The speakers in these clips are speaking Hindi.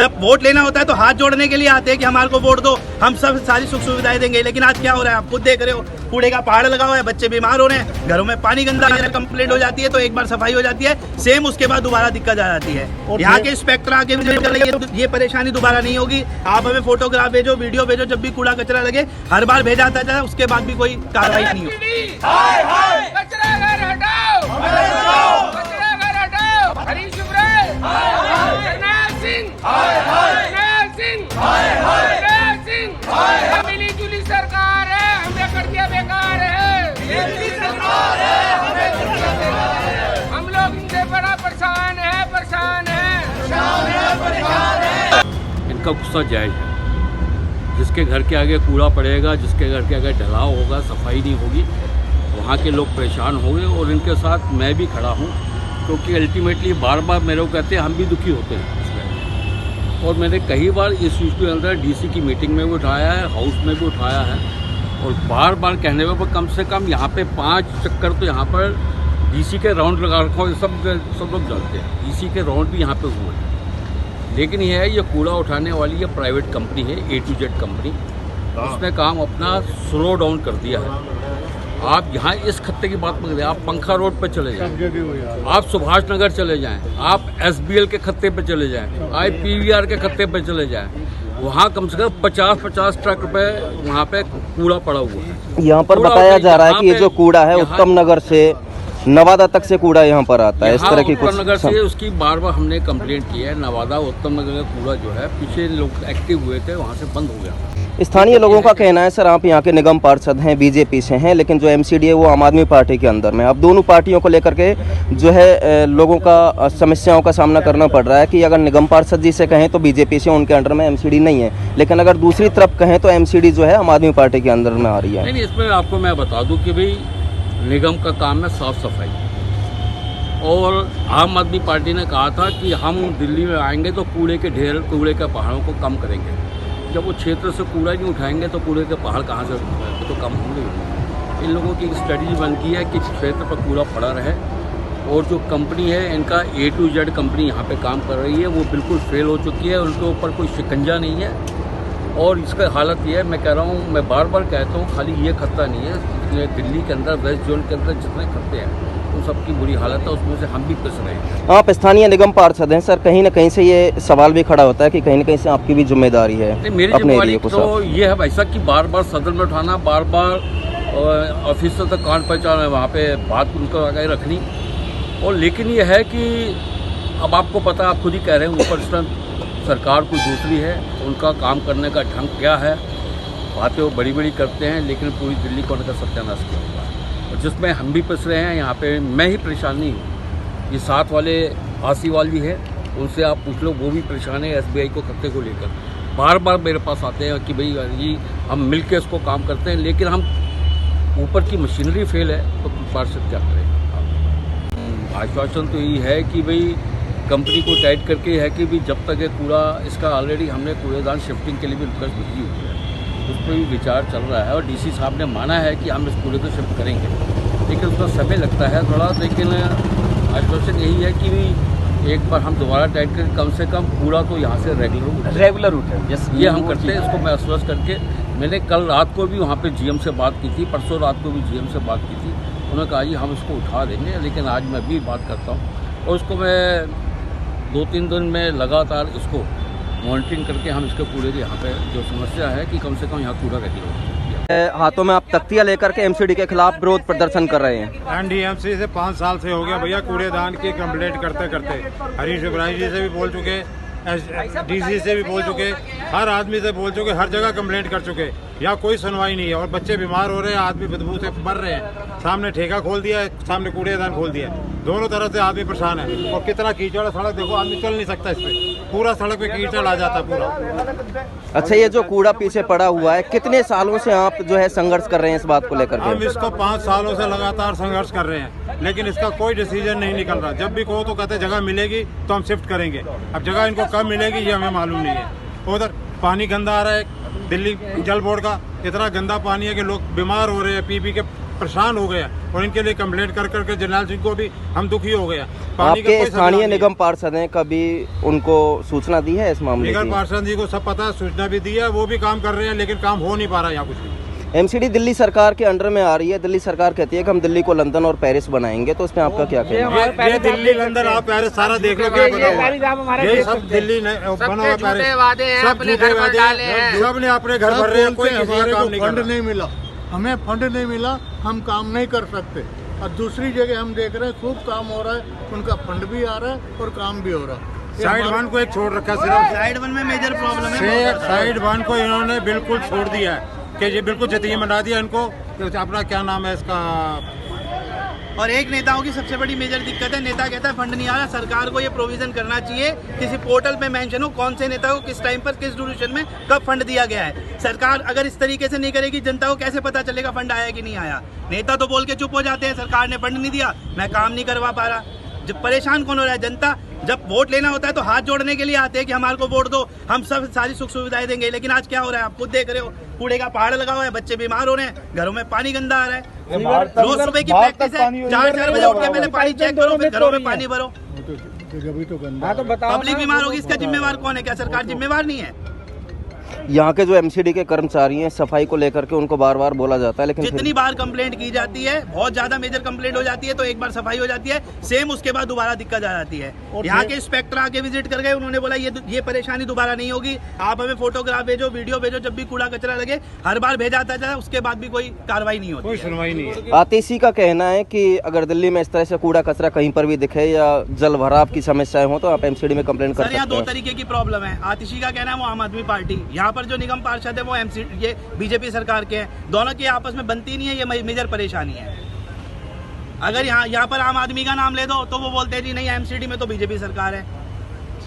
जब वोट लेना होता है तो हाथ जोड़ने के लिए आते हैं कि हमारे को वोट दो, हम सब सारी सुख सुविधाएं देंगे। लेकिन आज क्या हो रहा है, आप खुद देख रहे हो, कूड़े का पहाड़ लगा हुआ है, बच्चे बीमार हो रहे हैं, घरों में पानी गंदा कंप्लेंट हो जाती है तो एक बार सफाई हो जाती है, सेम उसके बाद दोबारा दिक्कत आ जाती है। यहाँ के इंस्पेक्टर आके ये परेशानी दोबारा नहीं होगी। आप हमें फोटोग्राफ भेजो, वीडियो भेजो, जब भी कूड़ा कचरा लगे हर बार भेजा जाता है, उसके बाद भी कोई कार्रवाई नहीं होगी। मिली-जुली सरकार है, हमने कर दिया बेकार है। हम लोग इनसे बड़ा परेशान है। इनका गुस्सा जायज है। जिसके घर के आगे कूड़ा पड़ेगा, जिसके घर के आगे ढलाव होगा, सफाई नहीं होगी, वहाँ के लोग परेशान होंगे और इनके साथ मैं भी खड़ा हूँ, क्योंकि अल्टीमेटली बार बार मेरे को कहते हैं हम भी दुखी होते हैं इसमें। और मैंने कई बार इस इशू के अंदर डीसी की मीटिंग में भी उठाया है, हाउस में भी उठाया है, और बार बार कहने में कम से कम यहाँ पे 5 चक्कर तो यहाँ पर डीसी के राउंड लगा रखा हो, सब लोग जानते हैं। डीसी के राउंड भी यहाँ पे हुए हैं, लेकिन यह है, ये कूड़ा उठाने वाली ये प्राइवेट कंपनी है, A to Z कंपनी, उसने काम अपना स्लो डाउन कर दिया है। आप यहाँ इस खत्ते की बात मत करें, आप पंखा रोड पे चले जाएं, आप सुभाष नगर चले जाएं, आप SBL के खत्ते पे चले जाएं, IPVR के खत्ते पे चले जाएं, वहाँ कम से कम 50 ट्रक पे वहाँ पे कूड़ा पड़ा हुआ है। यहाँ पर बताया जा रहा है कि ये जो कूड़ा है उत्तम नगर से नवादा तक से कूड़ा यहाँ पर आता है, इस तरह की कुछ नगर से उसकी बार बार हमने कंप्लेंट की है। नवादा उत्तम नगर का कूड़ा जो है, पीछे लोग एक्टिव हुए थे, वहाँ से बंद हो गया। स्थानीय लोगों का कहना है सर, आप यहाँ के निगम पार्षद हैं, बीजेपी से हैं, लेकिन जो MCD है वो आम आदमी पार्टी के अंदर में। अब दोनों पार्टियों को लेकर के जो है लोगों का समस्याओं का सामना करना पड़ रहा है कि अगर निगम पार्षद जी से कहें तो बीजेपी से उनके अंडर में MCD नहीं है, लेकिन अगर दूसरी तरफ कहें तो MCD जो है आम आदमी पार्टी के अंदर में आ रही है। नहीं, इसमें आपको मैं बता दूं कि भाई निगम का काम है साफ सफाई, और आम आदमी पार्टी ने कहा था कि हम दिल्ली में आएंगे तो कूड़े के ढेर, कूड़े के पहाड़ों को कम करेंगे। जब वो क्षेत्र से कूड़ा नहीं उठाएंगे तो कूड़े के पहाड़ कहाँ से उठाएंगे, तो कम होंगे। इन लोगों की स्ट्रेटजी बन की है कि क्षेत्र पर कूड़ा पड़ा रहे, और जो कंपनी है इनका A to Z कंपनी यहाँ पे काम कर रही है, वो बिल्कुल फेल हो चुकी है, उनके ऊपर कोई शिकंजा नहीं है। और इसका हालत ये है, मैं कह रहा हूँ, मैं बार बार कहता हूँ, खाली ये खत्ता नहीं है, दिल्ली के अंदर वेस्ट जोन के अंदर जितने खत्ते हैं उन सबकी बुरी हालत है, उसमें से हम भी पिस रहे हैं। आप स्थानीय निगम पार्षद हैं सर, कहीं ना कहीं से ये सवाल भी खड़ा होता है कि कहीं ना कहीं से आपकी भी जिम्मेदारी है। मेरी जिम्मेदारी तो ये है भाई साहब कि बार बार सदन में उठाना, बार बार ऑफिसर तक कान पहुँचाना, वहाँ पे बात उनको आगे रखनी। और लेकिन ये है कि अब आपको पता, आप खुद ही कह रहे हैं, ऊपर सरकार कोई दूसरी है, उनका काम करने का ढंग क्या है, बातें वो बड़ी बड़ी करते हैं, लेकिन पूरी दिल्ली को उनका सत्यानाश किया हुआ है, और जिसमें हम भी पिस रहे हैं। यहाँ पे मैं ही परेशान नहीं हूँ, ये साथ वाले आसीवाल जी हैं, उनसे आप पूछ लो, वो भी परेशान है SBI को खत्ते को लेकर। बार बार मेरे पास आते हैं कि भाई जी हम मिल के इसको काम करते हैं, लेकिन हम ऊपर की मशीनरी फेल है तो पार्षद क्या करें। आश्वासन तो यही है कि भाई कंपनी को टाइट करके है कि भी जब तक ये कूड़ा, इसका ऑलरेडी हमने कूड़ेदान शिफ्टिंग के लिए भी रिक्वेस्ट भेजी हुई है, उस पर भी विचार चल रहा है, और डीसी साहब ने माना है कि हम इस कूड़े को शिफ्ट करेंगे, लेकिन उसका समय लगता है थोड़ा। लेकिन आश्वासन यही है कि भी एक बार हम दोबारा टाइट करके कम से कम कूड़ा तो यहाँ से रेगुलर उठे, ये हम करते हैं। इसको मैं आश्वस्त करके, मैंने कल रात को भी वहाँ पे GM से बात की थी, परसों रात को भी GM से बात की थी, उन्होंने कहा जी हम इसको उठा देंगे, लेकिन आज मैं भी बात करता हूँ, और उसको मैं 2-3 दिन में लगातार इसको मॉनिटरिंग करके हम इसके कूड़े की यहाँ पे जो समस्या है कि कम से कम यहाँ कूड़ा रेगुलर। हाथों में आप तख्तियां लेकर के MCD के खिलाफ विरोध प्रदर्शन कर रहे हैं। NDMC से 5 साल से हो गया भैया, कूड़ेदान की कंप्लेंट करते करते हरीश इब्राहिम जी से भी बोल चुके, DC से भी बोल चुके, हर आदमी से बोल चुके, हर जगह कंप्लेंट कर चुके, यहाँ कोई सुनवाई नहीं है। और बच्चे बीमार हो रहे हैं, आदमी बदबू से मर रहे हैं, सामने ठेका खोल दिया है, सामने कूड़ेदान खोल दिया है, दोनों तरह से आदमी परेशान है। और कितना कीचड़, सड़क देखो, आदमी चल नहीं सकता, इस पे पूरा सड़क पे कीचड़ आ जाता पूरा। अच्छा, ये जो कूड़ा पीछे पड़ा हुआ है, कितने सालों से आप जो है संघर्ष कर रहे हैं इस बात को लेकर? हम इसको 5 सालों से लगातार संघर्ष कर रहे हैं, लेकिन इसका कोई डिसीजन नहीं निकल रहा। जब भी कहो तो कहते जगह मिलेगी तो हम शिफ्ट करेंगे, अब जगह इनको कब मिलेगी ये हमें मालूम नहीं है। उधर पानी गंदा आ रहा है, दिल्ली जल बोर्ड का इतना गंदा पानी है कि लोग बीमार हो रहे हैं, पी के परेशान हो गया और इनके लिए कंप्लेंट कर करके जरनैल सिंह को भी हम दुखी हो गया। पानी का आपके कोई स्थानीय समाधान नहीं निगम पार्षद हैं, कभी उनको सूचना दी है इस है। मामले निगम की? पार्षद जी को सब पता है, सूचना भी दी है, वो भी काम कर रहे हैं, लेकिन काम हो नहीं पा रहा है यहाँ कुछ भी। एमसीडी दिल्ली सरकार के अंडर में आ रही है, दिल्ली सरकार कहती है कि हम दिल्ली को लंदन और पेरिस बनाएंगे, तो इसमें आपका क्या कहना है? ये दिल्ली लंदन आप पेरिस सारा देख लो क्या बना हुआ है। ये सब दिल्ली बना हुआ पेरिस, वादे हैं, सब अपने झूठे घर पर वादे डाले हैं, हैं। सब ने अपने घर भर रहे हैं, कोई किसी का काम नहीं कर फंड रहा। नहीं मिला, हमें फंड नहीं मिला, हम काम नहीं कर सकते। और दूसरी जगह हम देख रहे हैं खूब काम हो रहा है, उनका फंड भी आ रहा है और काम भी हो रहा है। साइड वन को एक छोड़ रखा सिर्फ, साइड वन में मेजर प्रॉब्लम है। साइड वन को इन्होंने बिल्कुल छोड़ दिया है कि ये बिल्कुल यतीम बना दिया इनको। अपना क्या नाम है इसका, और एक नेताओं की सबसे बड़ी मेजर दिक्कत है, नेता कहता है फंड नहीं आ रहा, सरकार को ये प्रोविजन करना चाहिए, किसी पोर्टल पे मेंशन हो कौन से नेता को किस टाइम पर किस ड्यूरेशन में कब फंड दिया गया है। सरकार अगर इस तरीके से नहीं करेगी, जनता को कैसे पता चलेगा फंड आया कि नहीं आया? नेता तो बोल के चुप हो जाते हैं, सरकार ने फंड नहीं दिया, मैं काम नहीं करवा पा रहा। जब परेशान कौन हो रहा है? जनता। जब वोट लेना होता है तो हाथ जोड़ने के लिए आते हैं कि हमारे को वोट दो, हम सब सारी सुख सुविधाएं देंगे। लेकिन आज क्या हो रहा है, आप खुद देख रहे हो, कूड़े का पहाड़ लगा हुआ है, बच्चे बीमार हो रहे हैं, घरों में पानी गंदा आ रहा है। रोज सुबह की प्रैक्टिस है, 4 बजे उठ के पहले पानी चेक करो, फिर घरों में पानी भरो। पब्लिक बीमार होगी, इसका जिम्मेवार कौन है? क्या सरकार जिम्मेवार नहीं है? यहाँ के जो एमसीडी के कर्मचारी हैं, सफाई को लेकर के उनको बार बार बोला जाता है, लेकिन जितनी बार कंप्लेंट की जाती है, बहुत ज्यादा मेजर कंप्लेंट हो जाती है तो एक बार सफाई हो जाती है, सेम उसके बाद दोबारा दिक्कत आ जाती है। यहाँ के इंस्पेक्टर आके विजिट कर गए, उन्होंने बोला ये परेशानी दोबारा नहीं होगी, आप हमें फोटोग्राफ भेजो, वीडियो भेजो, जब भी कूड़ा कचरा लगे हर बार भेजा जाता है, उसके बाद भी कोई कार्रवाई नहीं होती। कोई सुनवाई नहीं है। आतिशी का कहना है कि अगर दिल्ली में इस तरह से कूड़ा कचरा कहीं पर भी दिखे या जल भराव की समस्याएं हो तो आप एमसीडी में कंप्लेंट कर सर, यहाँ सकते दो हैं। तरीके की प्रॉब्लम है। आतिशी का कहना है वो आम आदमी पार्टी, यहाँ पर जो निगम पार्षद है वो एमसीडी ये बीजेपी सरकार के हैं, दोनों की आपस में बनती नहीं है, ये मेजर परेशानी है। अगर यहाँ पर आम आदमी का नाम ले दो तो वो बोलते हैं जी नहीं, एमसीडी में तो बीजेपी सरकार है।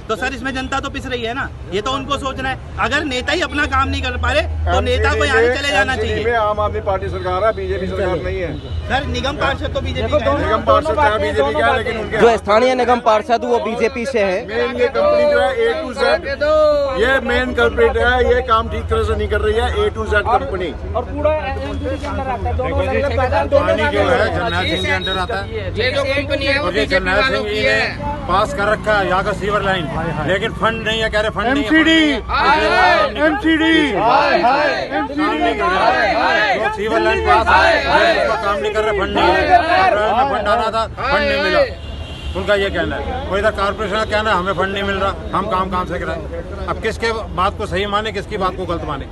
तो सर इसमें जनता तो पिस रही है ना, ये तो उनको सोचना है। अगर नेता ही अपना काम नहीं कर पा रहे तो नेता को यहाँ से चले जाना चाहिए। आम आदमी पार्टी सरकार है, बीजेपी सरकार नहीं है। सर निगम पार्षद तो बीजेपी का है। निगम पार्षद का बीजेपी का है, लेकिन उनके जो स्थानीय निगम पार्षद वो बीजेपी से है। मेन ये कंपनी जो है A to Z, ये मेन कल्प्रिट है, ये काम ठीक तरह से नहीं कर रही है A to Z कंपनी। पानी जो है जरनैल सिंह के अंडर आता है, ये जो कंपनी है वो और ये बीजेपी जरनैल वालों सिंह की जी है। ने पास कर रखा है यहाँ का सीवर लाइन, लेकिन फंड नहीं है, कह रहे फंड नहीं है। जो सीवर लाइन पास है उसका काम नहीं कर रहे, फंड नहीं है। फंड आना था, फंड नहीं मिला, उनका ये कहना है। और इधर कारपोरेशन का कहना है हमें फंड नहीं मिल रहा, हम काम से कराएं। अब किसके बात को सही माने, किसकी बात को गलत माने?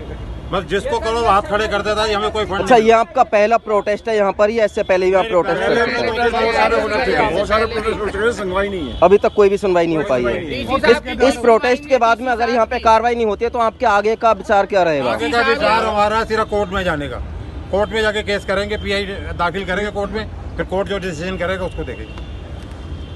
बस जिसको करो हाथ खड़े कर देता है, हमें कोई फंड अच्छा, ये आपका पहला प्रोटेस्ट है यहाँ पर या इससे पहले भी आप प्रोटेस्ट कर चुके हैं? बहुत सारे प्रोटेस्ट सुनवाई नहीं है। अभी तक कोई भी सुनवाई नहीं हो पाई है। इस प्रोटेस्ट के बाद में अगर यहाँ पे कार्रवाई नहीं होती है तो आपके आगे का विचार क्या रहेगा? आगे का विचार हमारा सिर्फ कोर्ट में जाने का, कोर्ट में जाके केस करेंगे, PI दाखिल करेंगे कोर्ट में, फिर कोर्ट जो डिसीजन करेगा उसको देखेंगे।